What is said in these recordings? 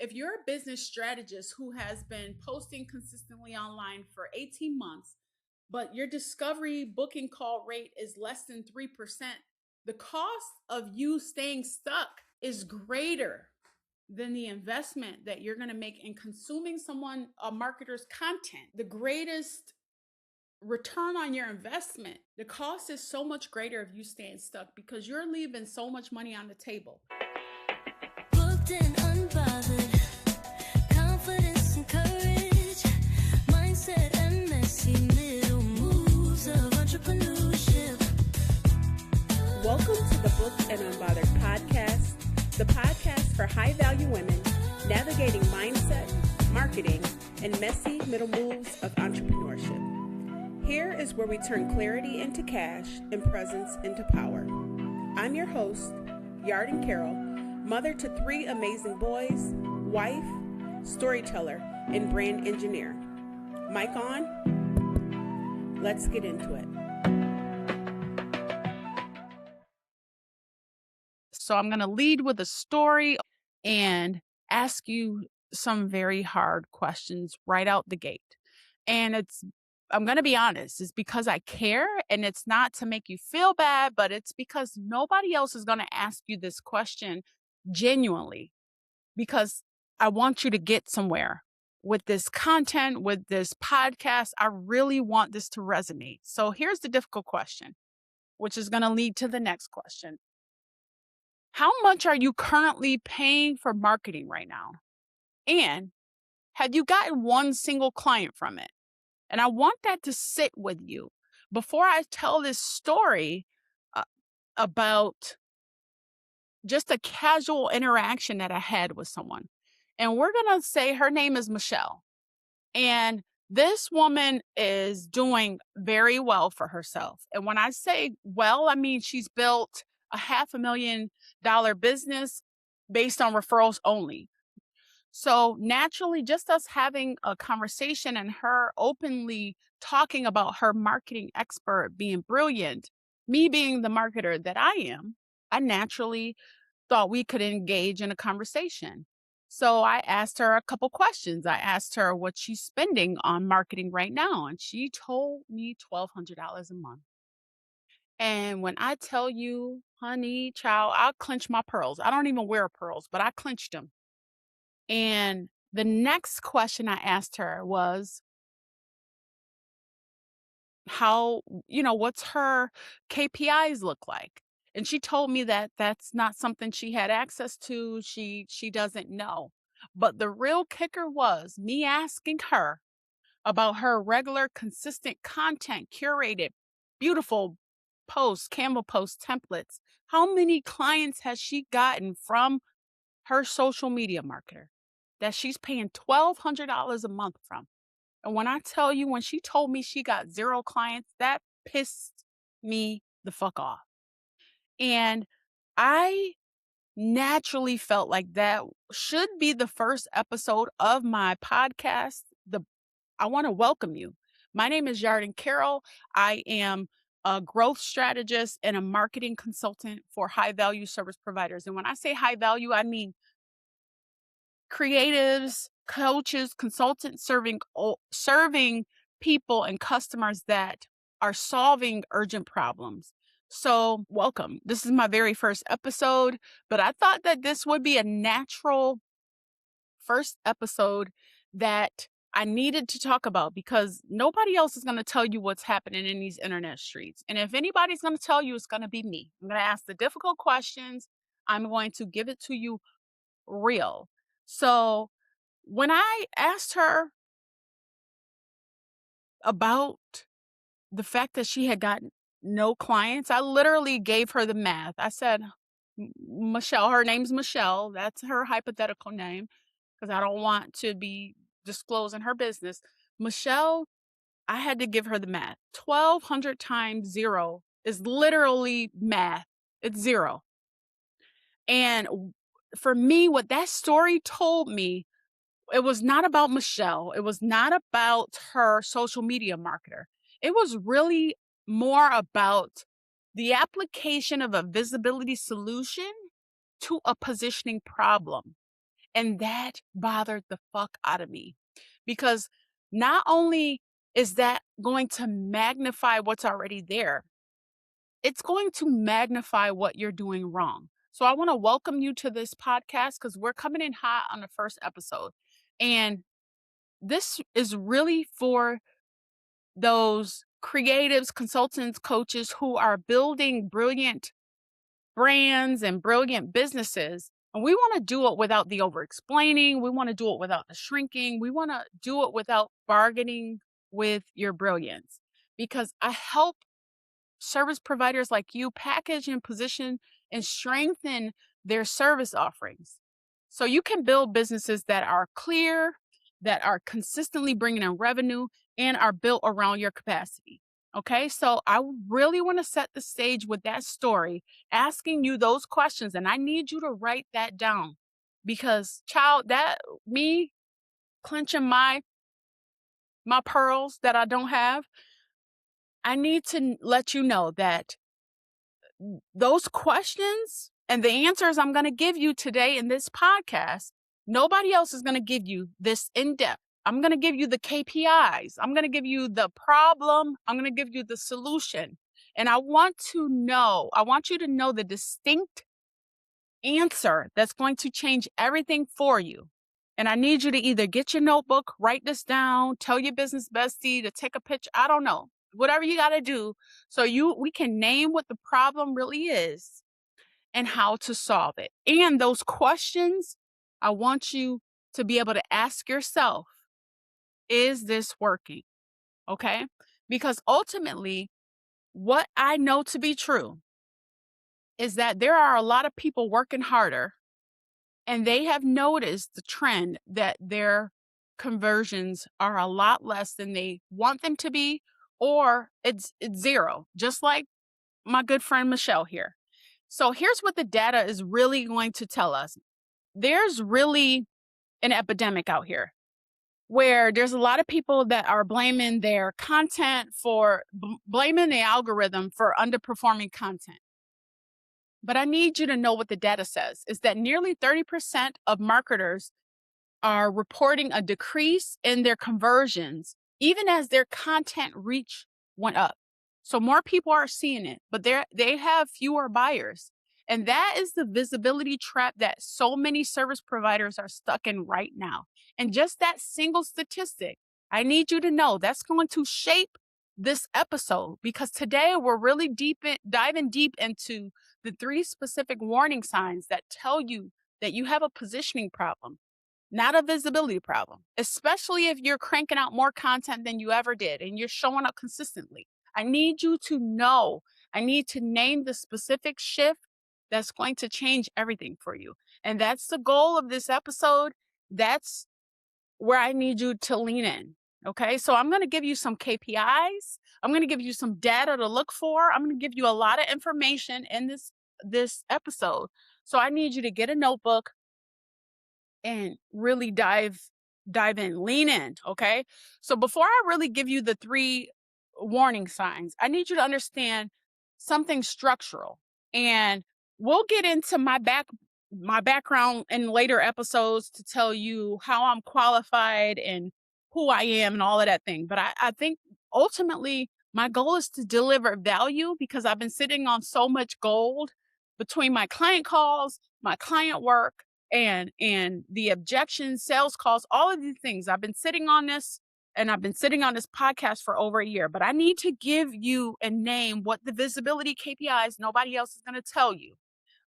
If you're a business strategist who has been posting consistently online for 18 months, but your discovery booking call rate is less than 3%, the cost of you staying stuck is greater than the investment that you're going to make in consuming a marketer's content. The greatest return on your investment, the cost is so much greater if you staying stuck because you're leaving so much money on the table. Booked and unbothered, confidence and courage, mindset and messy middle moves of entrepreneurship. Welcome to the Booked and Unbothered podcast, the podcast for high-value women navigating mindset, marketing, and messy middle moves of entrepreneurship. Here is where we turn clarity into cash and presence into power. I'm your host, Yarden Carroll, mother to 3 amazing boys, wife, storyteller, and brand engineer. Mic on? Let's get into it. So I'm going to lead with a story and ask you some very hard questions right out the gate. And I'm going to be honest, it's because I care, and it's not to make you feel bad, but it's because nobody else is going to ask you this question genuinely, because I want you to get somewhere with this content, with this podcast. I really want this to resonate. So here's the difficult question, which is going to lead to the next question. How much are you currently paying for marketing right now? And have you gotten one single client from it? And I want that to sit with you before I tell this story about just a casual interaction that I had with someone. And we're going to say her name is Michelle. And this woman is doing very well for herself. And when I say well, I mean she's built a $500,000 business based on referrals only. So naturally, just us having a conversation and her openly talking about her marketing expert being brilliant, me being the marketer that I am, I naturally thought we could engage in a conversation. So I asked her a couple questions. I asked her what she's spending on marketing right now, and she told me $1,200 a month. And when I tell you, honey, child, I'll clench my pearls. I don't even wear pearls, but I clenched them. And the next question I asked her was, what's her KPIs look like? And she told me that that's not something she had access to. She doesn't know. But the real kicker was me asking her about her regular, consistent content, curated, beautiful posts, Canva post templates. How many clients has she gotten from her social media marketer that she's paying $1,200 a month from? And when I tell you, when she told me she got 0 clients, that pissed me the fuck off. And I naturally felt like that should be the first episode of my podcast. I want to welcome you. My name is Yarden Carroll. I am a growth strategist and a marketing consultant for high value service providers. And when I say high value, I mean creatives, coaches, consultants serving people and customers that are solving urgent problems. So welcome. This is my very first episode, but I thought that this would be a natural first episode that I needed to talk about, because nobody else is going to tell you what's happening in these internet streets. And if anybody's going to tell you, it's going to be me. I'm going to ask the difficult questions. I'm going to give it to you real. So when I asked her about the fact that she had gotten no clients, I literally gave her the math. I said, Michelle, her name's Michelle. That's her hypothetical name because I don't want to be disclosing her business. Michelle, I had to give her the math. 1,200 times 0 is literally math. It's 0. And for me, what that story told me, it was not about Michelle. It was not about her social media marketer. It was really more about the application of a visibility solution to a positioning problem. And that bothered the fuck out of me because not only is that going to magnify what's already there, it's going to magnify what you're doing wrong. So I want to welcome you to this podcast because we're coming in hot on the first episode. And this is really for those creatives, consultants, coaches who are building brilliant brands and brilliant businesses. And we want to do it without the over explaining. We want to do it without the shrinking. We want to do it without bargaining with your brilliance because I help service providers like you package and position and strengthen their service offerings. So you can build businesses that are clear, that are consistently bringing in revenue, and are built around your capacity. Okay, so I really want to set the stage with that story, asking you those questions, and I need you to write that down because, child, that me clenching my pearls that I don't have, I need to let you know that those questions and the answers I'm going to give you today in this podcast, nobody else is going to give you this in depth. I'm going to give you the KPIs. I'm going to give you the problem. I'm going to give you the solution. And I want you to know the distinct answer that's going to change everything for you. And I need you to either get your notebook, write this down, tell your business bestie to take a picture. I don't know, whatever you got to do so we can name what the problem really is and how to solve it. And those questions, I want you to be able to ask yourself, is this working? Okay? Because ultimately, what I know to be true is that there are a lot of people working harder and they have noticed the trend that their conversions are a lot less than they want them to be, or it's zero, just like my good friend Michelle here. So here's what the data is really going to tell us. There's really an epidemic out here where there's a lot of people that are blaming their content for blaming the algorithm for underperforming content. But I need you to know what the data says is that nearly 30% of marketers are reporting a decrease in their conversions, even as their content reach went up. So more people are seeing it, but they have fewer buyers. And that is the visibility trap that so many service providers are stuck in right now. And just that single statistic, I need you to know that's going to shape this episode because today we're really diving deep into the 3 specific warning signs that tell you that you have a positioning problem, not a visibility problem, especially if you're cranking out more content than you ever did and you're showing up consistently. I need you to know, I need to name the specific shift that's going to change everything for you. And that's the goal of this episode. That's where I need you to lean in. Okay. So I'm going to give you some KPIs. I'm going to give you some data to look for. I'm going to give you a lot of information in this episode. So I need you to get a notebook and really dive in, lean in. Okay. So before I really give you the 3 warning signs, I need you to understand something structural. And we'll get into my background in later episodes to tell you how I'm qualified and who I am and all of that thing. But I think ultimately my goal is to deliver value because I've been sitting on so much gold between my client calls, my client work, and the objections, sales calls, all of these things. I've been sitting on this and I've been sitting on this podcast for over a year, but I need to give you a name what the visibility KPIs nobody else is going to tell you.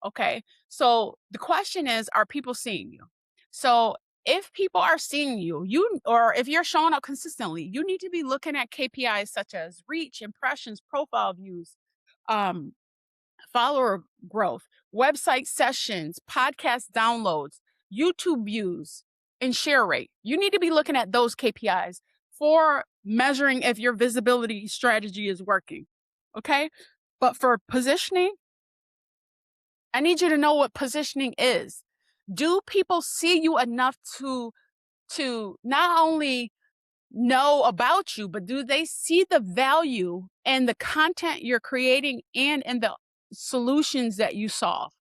Okay. So the question is, are people seeing you? So if people are seeing you, or if you're showing up consistently, you need to be looking at KPIs such as reach, impressions, profile views, um, follower growth, website sessions, podcast downloads, YouTube views, and share rate. You need to be looking at those KPIs for measuring if your visibility strategy is working. Okay. But for positioning, I need you to know what positioning is. Do people see you enough to not only know about you, but do they see the value in the content you're creating and in the solutions that you solve?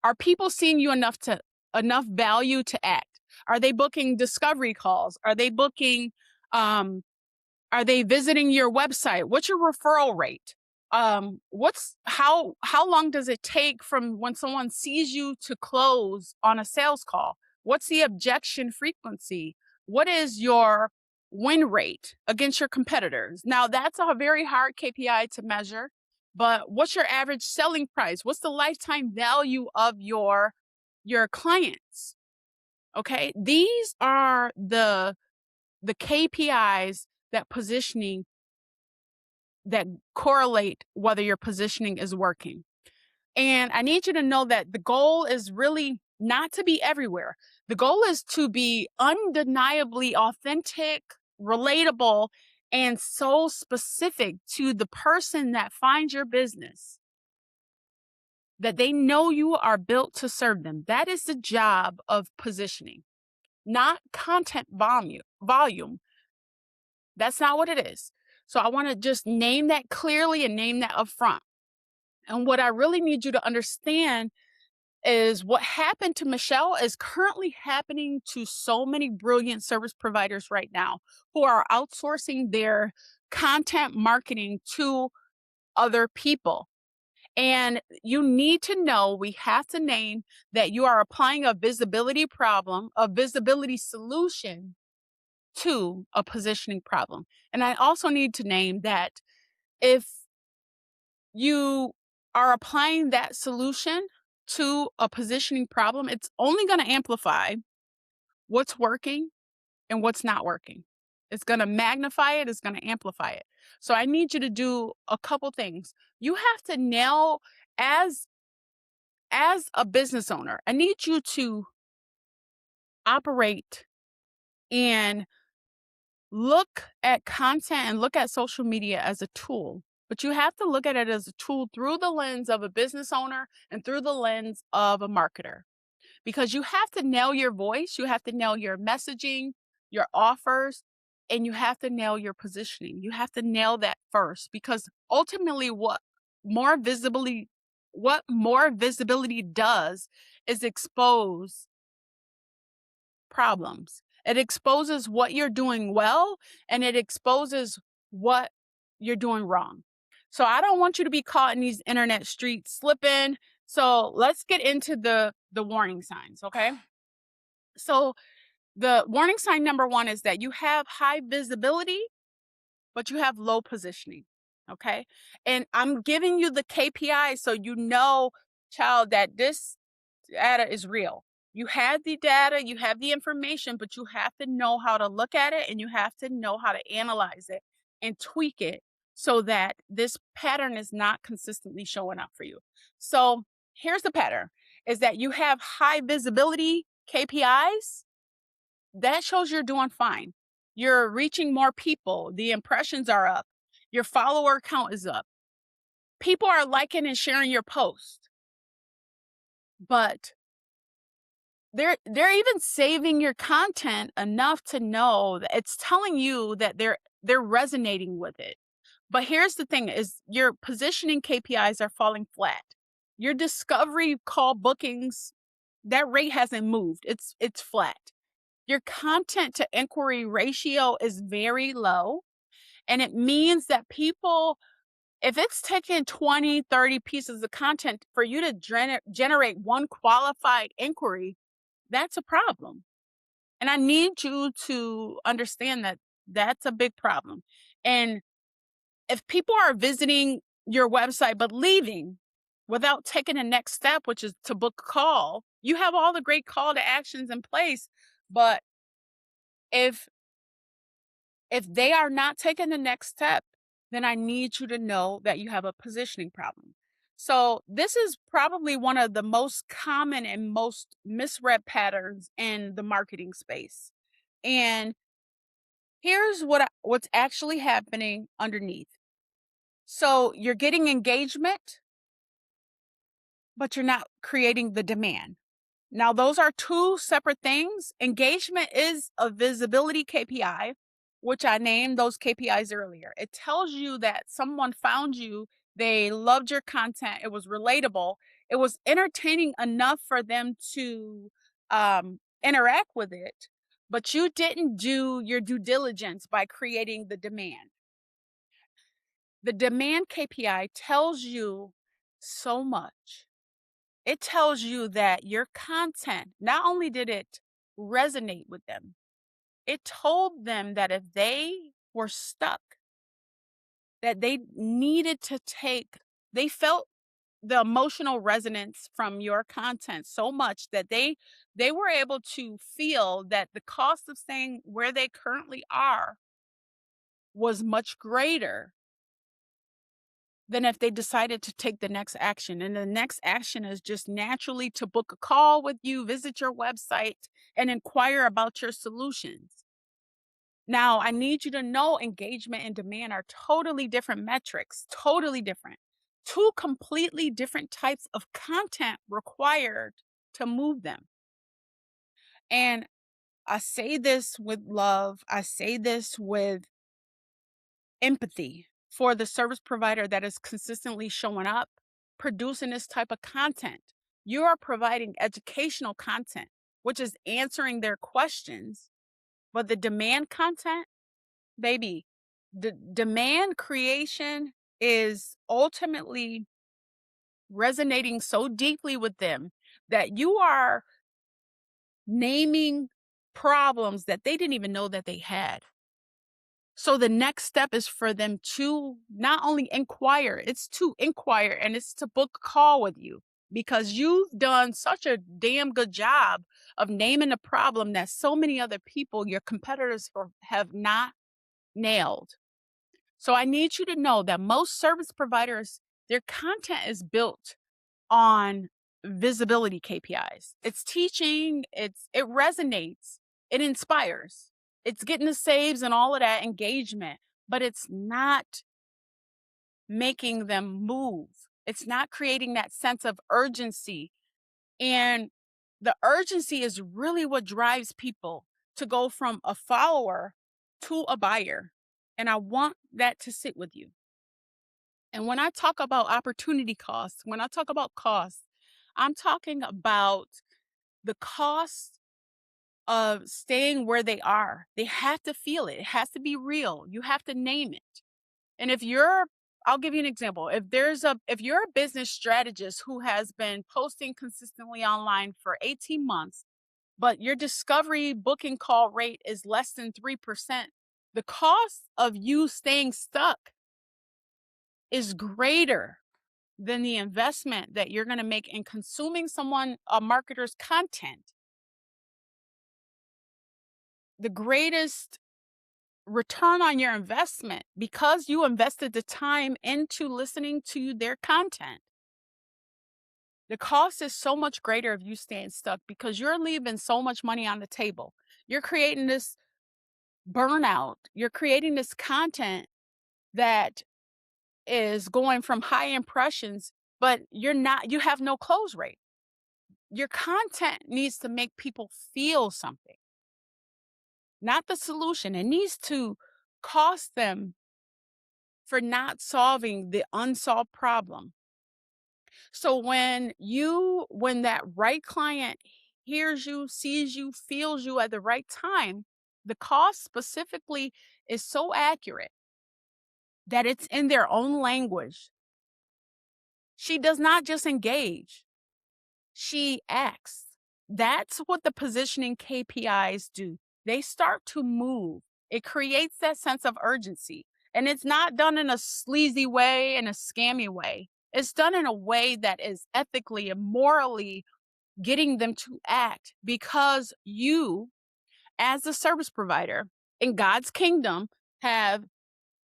Are people seeing you enough to enough value to act? Are they booking discovery calls? Are they booking, are they visiting your website? What's your referral rate? What's how long does it take from when someone sees you to close on a sales call? What's the objection frequency? What is your win rate against your competitors? Now that's a very hard KPI to measure, but what's your average selling price? What's the lifetime value of your clients? Okay? These are the KPIs that positioning that correlate whether your positioning is working. And I need you to know that the goal is really not to be everywhere. The goal is to be undeniably authentic, relatable, and so specific to the person that finds your business that they know you are built to serve them. That is the job of positioning, not content volume. That's not what it is. So I want to just name that clearly and name that upfront. And what I really need you to understand is what happened to Michelle is currently happening to so many brilliant service providers right now who are outsourcing their content marketing to other people. And you need to know, we have to name that you are applying a visibility problem, a visibility solution to a positioning problem. And I also need to name that if you are applying that solution to a positioning problem, it's only going to amplify what's working and what's not working. It's going to magnify it, it's going to amplify it. So I need you to do a couple things. You have to nail as a business owner, I need you to operate and look at content and look at social media as a tool, but you have to look at it as a tool through the lens of a business owner and through the lens of a marketer. Because you have to nail your voice, you have to nail your messaging, your offers, and you have to nail your positioning. You have to nail that first, because ultimately more visibility what more visibility does is expose problems. It exposes what you're doing well and it exposes what you're doing wrong. So I don't want you to be caught in these internet streets slipping. So let's get into the warning signs, okay? So the warning sign number 1 is that you have high visibility, but you have low positioning, okay? And I'm giving you the KPI so you know, child, that this data is real. You have the data, you have the information, but you have to know how to look at it and you have to know how to analyze it and tweak it so that this pattern is not consistently showing up for you. So here's the pattern is that you have high visibility KPIs. That shows you're doing fine. You're reaching more people. The impressions are up. Your follower count is up. People are liking and sharing your post. But they're even saving your content enough to know that it's telling you that they're resonating with it. But here's the thing is your positioning KPIs are falling flat. Your discovery call bookings, that rate hasn't moved. It's flat. Your content to inquiry ratio is very low. And it means that people, if it's taking 20, 30 pieces of content for you to generate one qualified inquiry, that's a problem. And I need you to understand that that's a big problem. And if people are visiting your website but leaving without taking the next step, which is to book a call, you have all the great call to actions in place. But if they are not taking the next step, then I need you to know that you have a positioning problem. So this is probably one of the most common and most misread patterns in the marketing space. And here's what's actually happening underneath. So you're getting engagement, but you're not creating the demand. Now, those are two separate things. Engagement is a visibility KPI, which I named those KPIs earlier. It tells you that someone found you, they loved your content, it was relatable, it was entertaining enough for them to interact with it, but you didn't do your due diligence by creating the demand. The demand KPI tells you so much. It tells you that your content, not only did it resonate with them, it told them that if they were stuck, that they needed to they felt the emotional resonance from your content so much that they were able to feel that the cost of staying where they currently are was much greater than if they decided to take the next action. And the next action is just naturally to book a call with you, visit your website, and inquire about your solutions. Now, I need you to know engagement and demand are totally different metrics, totally different. Two completely different types of content required to move them. And I say this with love, I say this with empathy for the service provider that is consistently showing up, producing this type of content. You are providing educational content, which is answering their questions, but the demand content, baby, the demand creation is ultimately resonating so deeply with them that you are naming problems that they didn't even know that they had. So the next step is for them to not only inquire, it's to inquire and it's to book a call with you because you've done such a damn good job of naming a problem that so many other people, your competitors, have not nailed. So I need you to know that most service providers, their content is built on visibility KPIs. It's teaching, it resonates, it inspires. It's getting the saves and all of that engagement, but it's not making them move. It's not creating that sense of urgency. And the urgency is really what drives people to go from a follower to a buyer. And I want that to sit with you. And when I talk about opportunity costs, when I talk about costs, I'm talking about the cost of staying where they are. They have to feel it. It has to be real. You have to name it. And I'll give you an example. If you're a business strategist who has been posting consistently online for 18 months, but your discovery booking call rate is less than 3%, the cost of you staying stuck is greater than the investment that you're going to make in consuming a marketer's content. The greatest return on your investment, because you invested the time into listening to their content, the cost is so much greater if you staying stuck because you're leaving so much money on the table. You're creating this burnout. You're creating this content that is going from high impressions, but you have no close rate. Your content needs to make people feel something, not the solution. It needs to cost them for not solving the unsolved problem. So when that right client hears you, sees you, feels you at the right time, the cost specifically is so accurate that it's in their own language. She does not just engage, she acts. That's what the positioning KPIs do. They start to move. It creates that sense of urgency. And it's not done in a sleazy way, in a scammy way. It's done in a way that is ethically and morally getting them to act because you, as a service provider in God's kingdom, have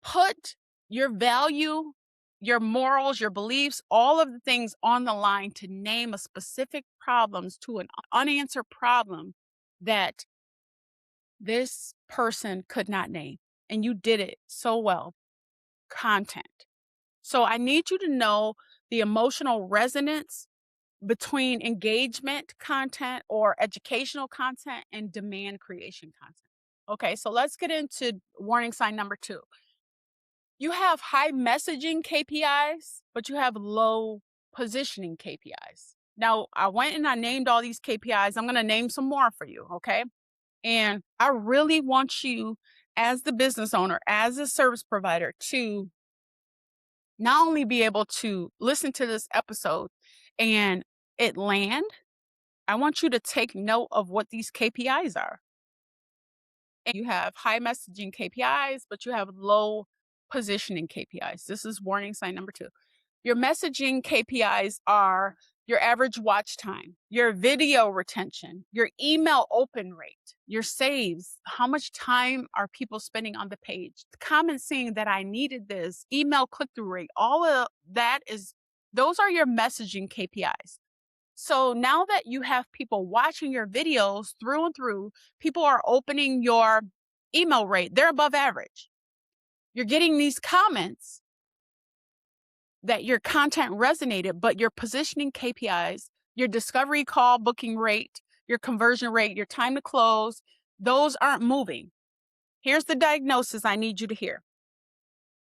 put your value, your morals, your beliefs, all of the things on the line to name a specific problems to an unanswered problem that this person could not name. And you did it so well. Content. So I need you to know the emotional resonance between engagement content or educational content and demand creation content. Okay, so let's get into warning sign number 2. You have high messaging KPIs, but you have low positioning KPIs. Now, I went and I named all these KPIs. I'm going to name some more for you. Okay. And I really want you, as the business owner, as a service provider, to not only be able to listen to this episode and it land, I want you to take note of what these KPIs are. And you have high messaging KPIs, but you have low positioning KPIs. This is warning sign number 2. Your messaging KPIs are your average watch time, your video retention, your email open rate, your saves, how much time are people spending on the page, the comments saying that I needed this, email click through rate, all of that those are your messaging KPIs. So now that you have people watching your videos through and through, people are opening your email rate, they're above average. You're getting these comments that your content resonated, but your positioning KPIs, your discovery call booking rate, your conversion rate, your time to close, those aren't moving. Here's the diagnosis I need you to hear.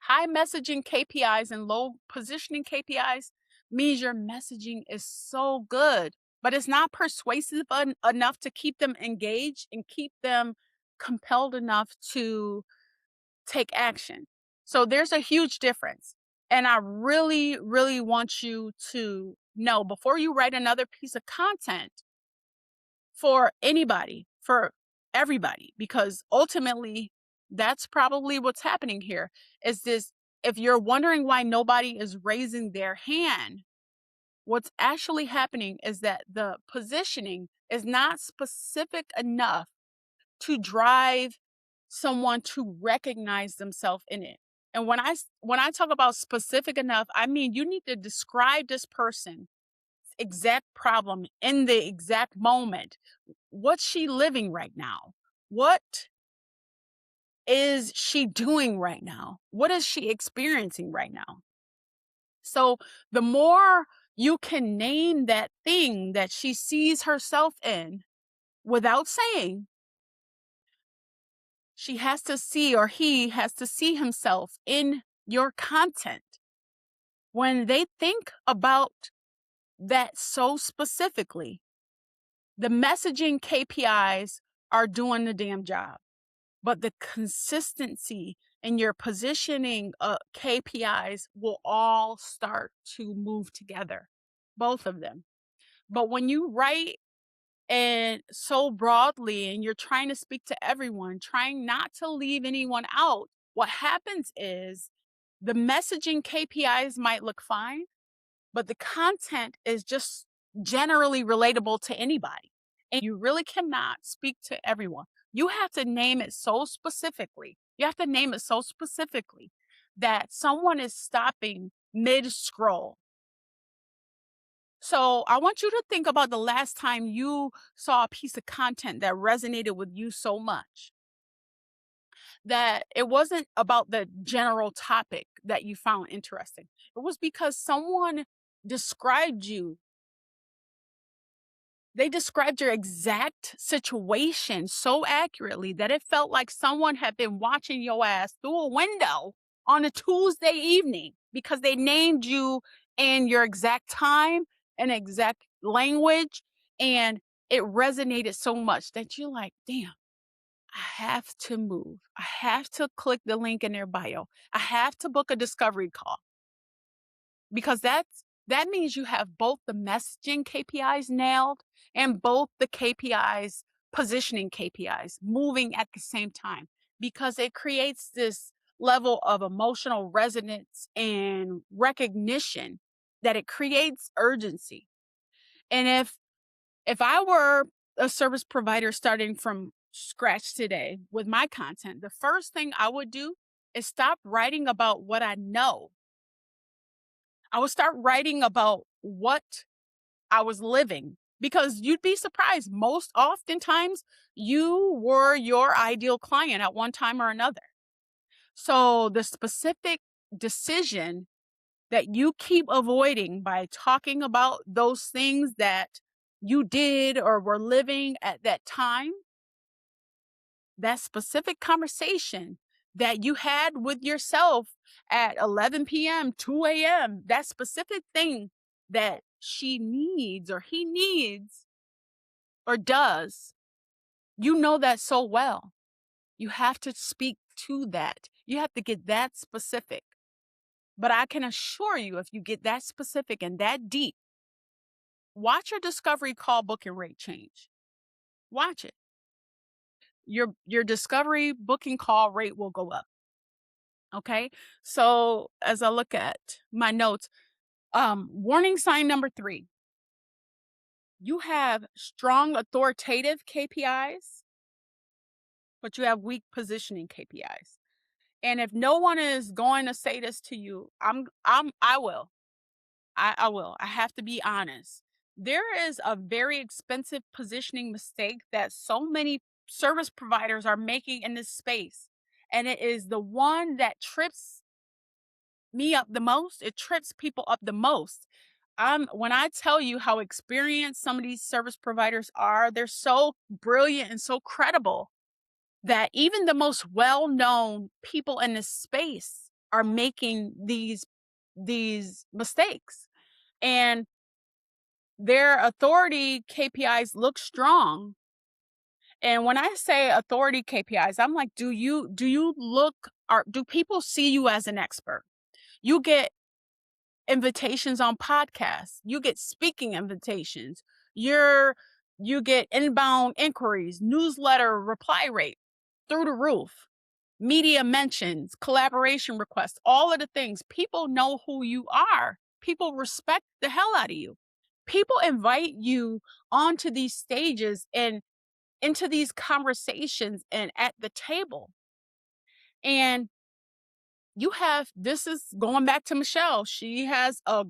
High messaging KPIs and low positioning KPIs means your messaging is so good, but it's not persuasive enough to keep them engaged and keep them compelled enough to take action. So there's a huge difference. And I really, really want you to know before you write another piece of content for anybody, for everybody, because ultimately that's probably what's happening here is this. If you're wondering why nobody is raising their hand, what's actually happening is that the positioning is not specific enough to drive someone to recognize themselves in it. And when I talk about specific enough, I mean you need to describe this person's exact problem in the exact moment. What's she living right now? What is she doing right now? What is she experiencing right now? So the more you can name that thing that she sees herself in without saying, she has to see, or he has to see himself in your content. When they think about that so specifically, the messaging KPIs are doing the damn job, but the consistency in your positioning KPIs will all start to move together, both of them. But when you write and so broadly and you're trying to speak to everyone, trying not to leave anyone out, what happens is the messaging KPIs might look fine, but the content is just generally relatable to anybody. And you really cannot speak to everyone. You have to name it so specifically. You have to name it so specifically that someone is stopping mid scroll. So I want you to think about the last time you saw a piece of content that resonated with you so much that it wasn't about the general topic that you found interesting. It was because someone described you. They described your exact situation so accurately that it felt like someone had been watching your ass through a window on a Tuesday evening because they named you in your exact time and exact language. And it resonated so much that you're like, damn, I have to move. I have to click the link in their bio. I have to book a discovery call because that means you have both the messaging KPIs nailed and both the KPIs, positioning KPIs moving at the same time, because it creates this level of emotional resonance and recognition that it creates urgency. And if I were a service provider starting from scratch today with my content, the first thing I would do is stop writing about what I know. I would start writing about what I was living, because you'd be surprised. Most oftentimes, you were your ideal client at one time or another. So the specific decision that you keep avoiding by talking about those things that you did or were living at that time, that specific conversation that you had with yourself at 11 p.m., 2 a.m., that specific thing that she needs or he needs or does, you know that so well. You have to speak to that. You have to get that specific. But I can assure you, if you get that specific and that deep, watch your discovery call booking rate change. Watch it. Your discovery booking call rate will go up. Okay. So as I look at my notes, warning sign number 3, you have strong authoritative KPIs, but you have weak positioning KPIs. And if no one is going to say this to you, I will. I will. I have to be honest. There is a very expensive positioning mistake that so many service providers are making in this space. And it is the one that trips me up the most. It trips people up the most. When I tell you how experienced some of these service providers are, they're so brilliant and so credible that even the most well-known people in this space are making these mistakes. And their authority KPIs look strong. And when I say authority KPIs, I'm like, do you look, or do people see you as an expert? You get invitations on podcasts, you get speaking invitations, you get inbound inquiries, newsletter reply rate through the roof, media mentions, collaboration requests, all of the things. People know who you are. People respect the hell out of you. People invite you onto these stages and into these conversations and at the table. And this is going back to Michelle. She has a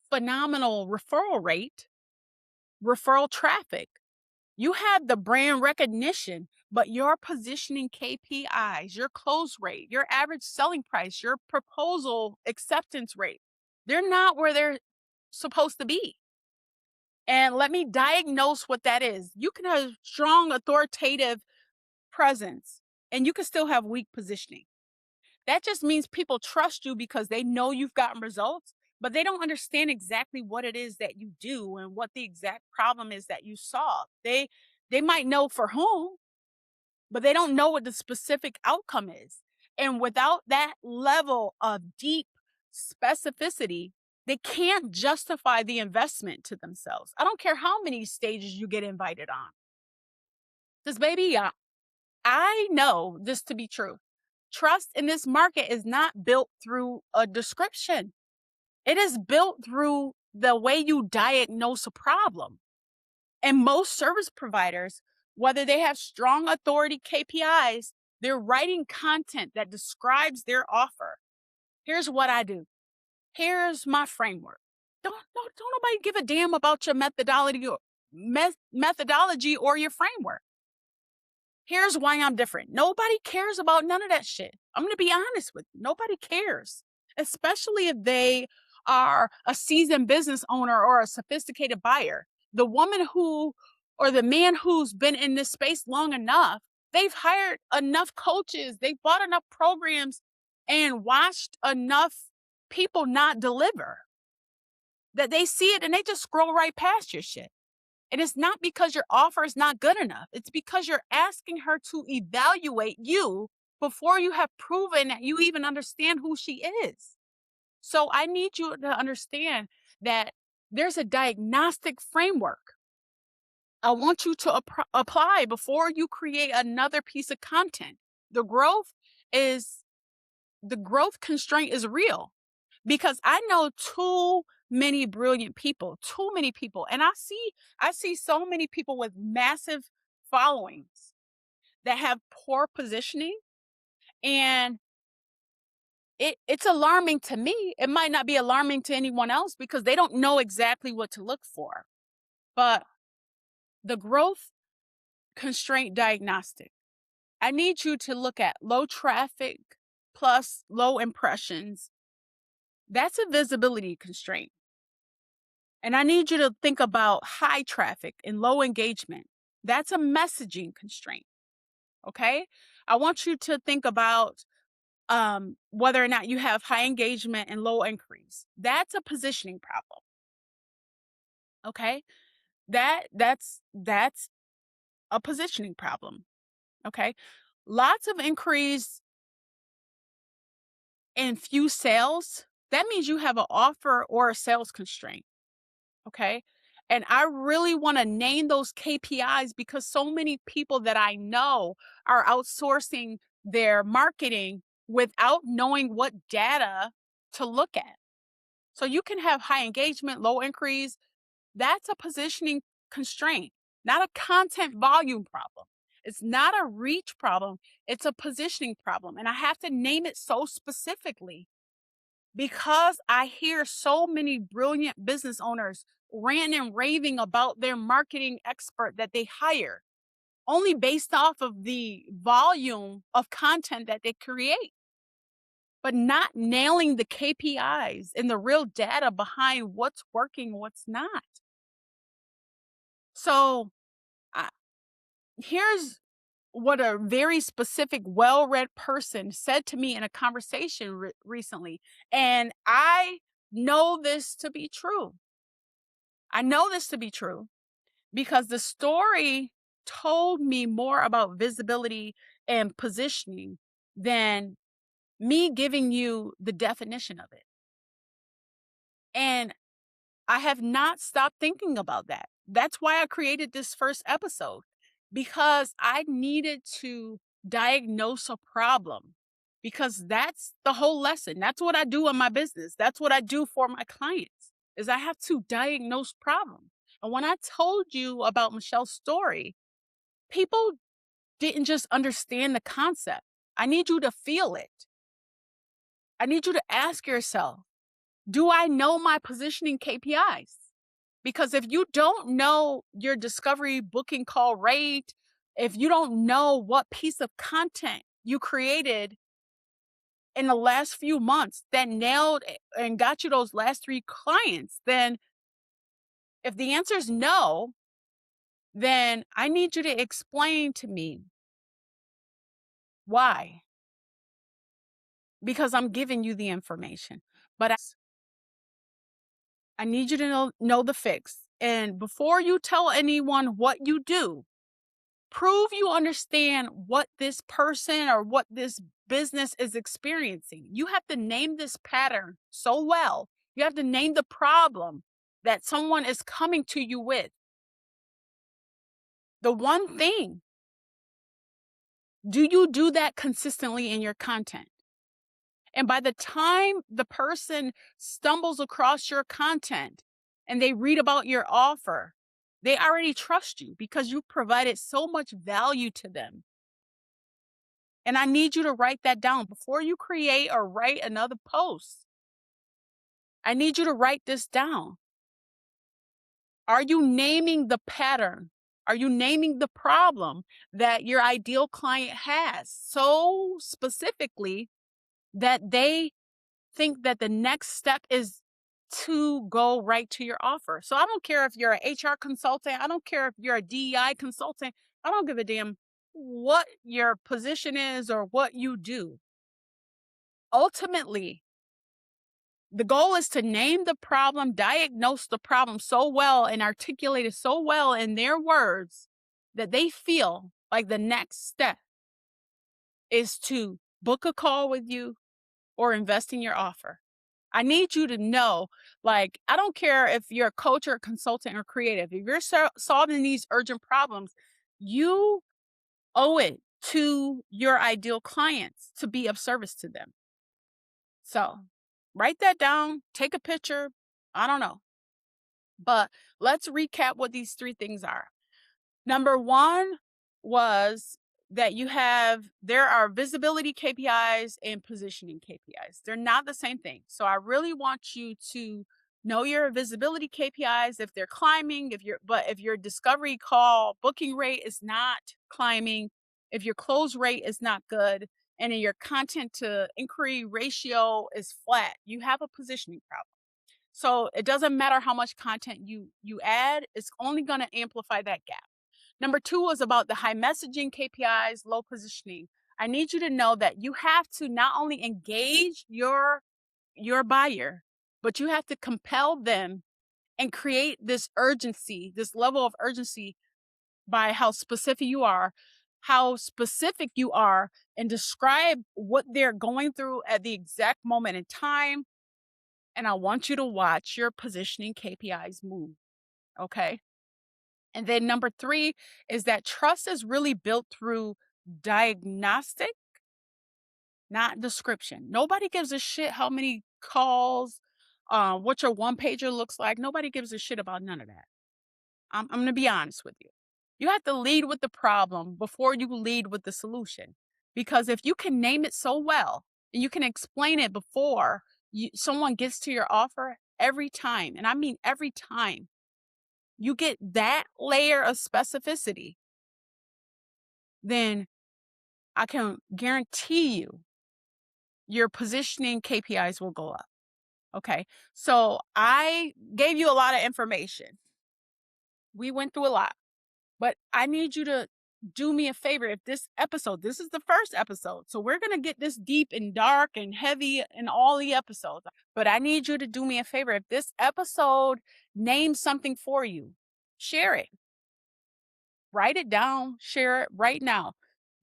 phenomenal referral rate, referral traffic. You have the brand recognition, but your positioning KPIs, your close rate, your average selling price, your proposal acceptance rate, they're not where they're supposed to be. And let me diagnose what that is. You can have strong authoritative presence and you can still have weak positioning. That just means people trust you because they know you've gotten results, but they don't understand exactly what it is that you do and what the exact problem is that you solve. They might know for whom, but they don't know what the specific outcome is. And without that level of deep specificity, they can't justify the investment to themselves. I don't care how many stages you get invited on. Because, baby, I know this to be true. Trust in this market is not built through a description. It is built through the way you diagnose a problem. And most service providers, whether they have strong authority KPIs, they're writing content that describes their offer. Here's what I do. Here's my framework. Don't nobody give a damn about your methodology or your framework. Here's why I'm different. Nobody cares about none of that shit. I'm going to be honest with you. Nobody cares, especially if they are a seasoned business owner or a sophisticated buyer. The woman or the man who's been in this space long enough, they've hired enough coaches, they've bought enough programs and watched enough people not deliver that they see it and they just scroll right past your shit. And it's not because your offer is not good enough. It's because you're asking her to evaluate you before you have proven that you even understand who she is. So I need you to understand that there's a diagnostic framework. I want you to apply before you create another piece of content. The growth constraint is real because I know too many brilliant people, and I see so many people with massive followings that have poor positioning, and it's alarming to me. It might not be alarming to anyone else because they don't know exactly what to look for. But the growth constraint diagnostic, I need you to look at low traffic plus low impressions. That's a visibility constraint. And I need you to think about high traffic and low engagement. That's a messaging constraint. Okay. I want you to think about whether or not you have high engagement and low inquiries. That's a positioning problem. Okay? That's a positioning problem. Okay? Lots of inquiries and few sales. That means you have an offer or a sales constraint. Okay? And I really want to name those KPIs because so many people that I know are outsourcing their marketing without knowing what data to look at. So you can have high engagement, low inquiries. That's a positioning constraint, not a content volume problem. It's not a reach problem. It's a positioning problem. And I have to name it so specifically because I hear so many brilliant business owners ranting and raving about their marketing expert that they hire only based off of the volume of content that they create, but not nailing the KPIs and the real data behind what's working, what's not. So, I, here's what a very specific, well read person said to me in a conversation recently. And I know this to be true. I know this to be true because the story told me more about visibility and positioning than me giving you the definition of it. And I have not stopped thinking about that. That's why I created this first episode because I needed to diagnose a problem because that's the whole lesson. That's what I do in my business. That's what I do for my clients is I have to diagnose problems. And when I told you about Michelle's story, people didn't just understand the concept. I need you to feel it. I need you to ask yourself, do I know my positioning KPIs? Because if you don't know your discovery booking call rate, if you don't know what piece of content you created in the last few months that nailed and got you those last 3 clients, then if the answer is no, then I need you to explain to me why. Because I'm giving you the information. But I need you to know the fix. And before you tell anyone what you do, prove you understand what this person or what this business is experiencing. You have to name this pattern so well. You have to name the problem that someone is coming to you with. The one thing, do you do that consistently in your content? And by the time the person stumbles across your content and they read about your offer, they already trust you because you provided so much value to them. And I need you to write that down before you create or write another post. I need you to write this down. Are you naming the pattern? Are you naming the problem that your ideal client has so specifically that they think that the next step is to go right to your offer? So I don't care if you're an HR consultant. I don't care if you're a DEI consultant. I don't give a damn what your position is or what you do. Ultimately, the goal is to name the problem, diagnose the problem so well, and articulate it so well in their words that they feel like the next step is to book a call with you or invest in your offer. I need you to know, like, I don't care if you're a coach or a consultant or creative, if you're solving these urgent problems, you owe it to your ideal clients to be of service to them. So write that down, take a picture. I don't know. But let's recap what these 3 things are. Number 1 was that there are visibility KPIs and positioning KPIs. They're not the same thing. So I really want you to know your visibility KPIs if they're climbing, if your discovery call booking rate is not climbing, if your close rate is not good, and your content to inquiry ratio is flat, you have a positioning problem. So it doesn't matter how much content you add, it's only going to amplify that gap. Number 2 was about the high messaging KPIs, low positioning. I need you to know that you have to not only engage your buyer, but you have to compel them and create this urgency, this level of urgency by how specific you are, and describe what they're going through at the exact moment in time. And I want you to watch your positioning KPIs move. Okay. And then number three is that trust is really built through diagnostic, not description. Nobody gives a shit how many calls, what your one pager looks like. Nobody gives a shit about none of that. I'm going to be honest with you. You have to lead with the problem before you lead with the solution. Because if you can name it so well and you can explain it before someone gets to your offer every time, and I mean every time, you get that layer of specificity, then I can guarantee you your positioning KPIs will go up. Okay. So I gave you a lot of information. We went through a lot. But I need you to do me a favor. If this is the first episode, so we're going to get this deep and dark and heavy in all the episodes. But I need you to do me a favor. If this episode names something for you, share it. Write it down, share it right now,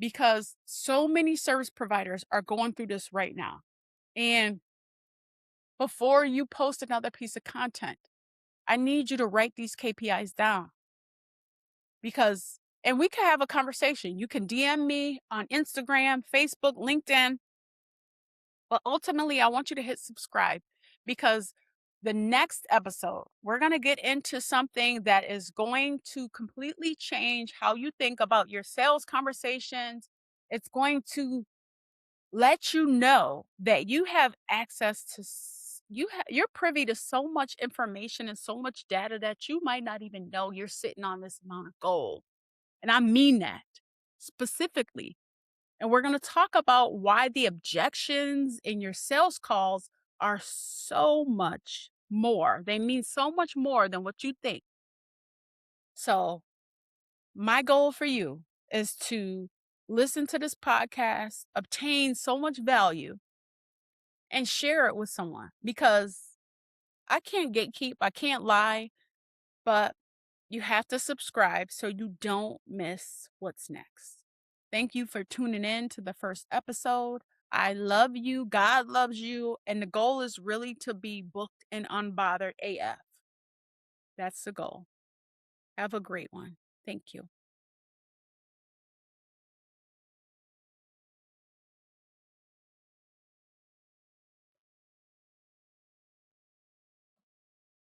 because so many service providers are going through this right now. And before you post another piece of content, I need you to write these KPIs down. Because and we can have a conversation. You can DM me on Instagram, Facebook, LinkedIn. But ultimately, I want you to hit subscribe, because the next episode, we're going to get into something that is going to completely change how you think about your sales conversations. It's going to let you know that you have access to you're privy to so much information and so much data that you might not even know you're sitting on this amount of gold. And I mean that specifically. And we're going to talk about why the objections in your sales calls are so much more. They mean so much more than what you think. So, my goal for you is to listen to this podcast, obtain so much value, and share it with someone, because I can't gatekeep, I can't lie, but you have to subscribe so you don't miss what's next. Thank you for tuning in to the first episode. I love you. God loves you. And the goal is really to be booked and unbothered AF. That's the goal. Have a great one. Thank you.